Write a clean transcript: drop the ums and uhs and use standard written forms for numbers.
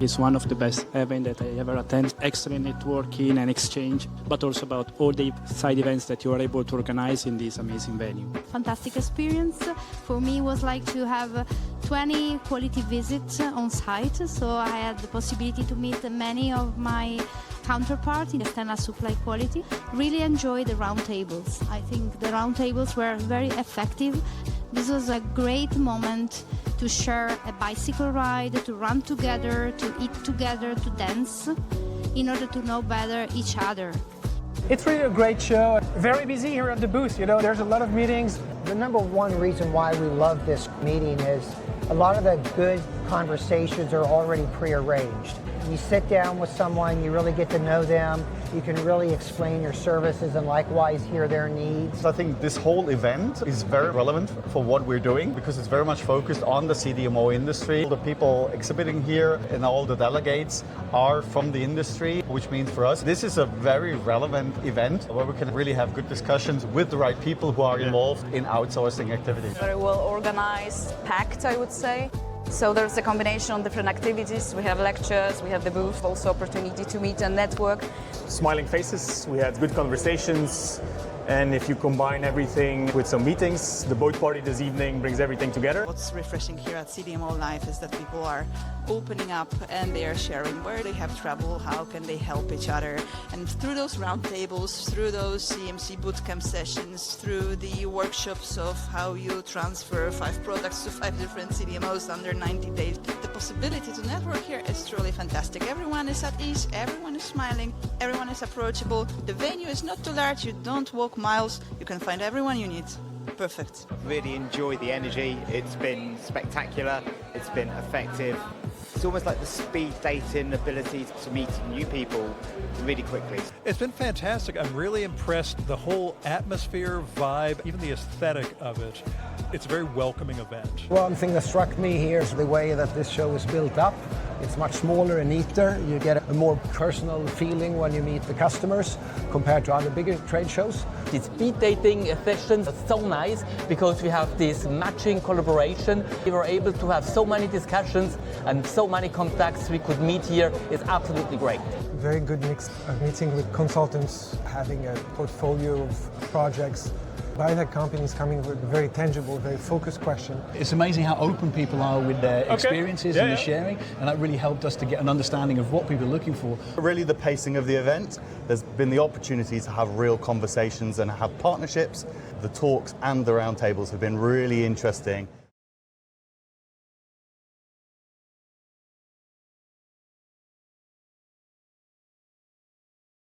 It's one of the best events that I ever attend. Extra networking and exchange, but also about all the side events that you are able to organize in this amazing venue. Fantastic experience. For me, it was like to have 20 quality visits on site. So I had the possibility to meet many of my counterparts in external supply quality. Really enjoyed the roundtables. I think the roundtables were very effective. This was a great moment to share a bicycle ride, to run together, to eat together, to dance, in order to know better each other. It's really a great show. Very busy here at the booth, there's a lot of meetings. The number one reason why we love this meeting is a lot of the good conversations are already prearranged. You sit down with someone, you really get to know them, you can really explain your services and likewise hear their needs. I think this whole event is very relevant for what we're doing because it's very much focused on the CDMO industry. The people exhibiting here and all the delegates are from the industry, which means for us this is a very relevant event where we can really have good discussions with the right people who are involved in outsourcing activities. Very well organized, packed, I would say. So there's a combination of different activities. We have lectures, we have the booth, also opportunity to meet and network. Smiling faces, we had good conversations, and if you combine everything with some meetings, the boat party this evening brings everything together. What's refreshing here at CDMO Life is that people are opening up and they are sharing where they have trouble, how can they help each other. And through those roundtables, through those CMC bootcamp sessions, through the workshops of how you transfer 5 products to 5 different CDMOs under 90 days, the possibility to network here is truly fantastic. Everyone is at ease, everyone is smiling, everyone is approachable. The venue is not too large, you don't walk miles, you can find everyone you need. Perfect. Really enjoyed the energy. It's been spectacular. It's been effective. It's almost like the speed dating ability to meet new people really quickly. It's been fantastic. I'm really impressed. The whole atmosphere, vibe, even the aesthetic of it. It's a very welcoming event. One thing that struck me here is the way that this show is built up. It's much smaller and neater. You get a more personal feeling when you meet the customers compared to other bigger trade shows. The speed dating sessions are so nice because we have this matching collaboration. We were able to have so many discussions and so many contacts we could meet here. It's absolutely great. Very good mix of meeting with consultants, having a portfolio of projects. Biotech companies coming with a very tangible, very focused question. It's amazing how open people are with their experiences and the sharing, and that really helped us to get an understanding of what people are looking for. Really the pacing of the event, there's been the opportunity to have real conversations and have partnerships. The talks and the roundtables have been really interesting.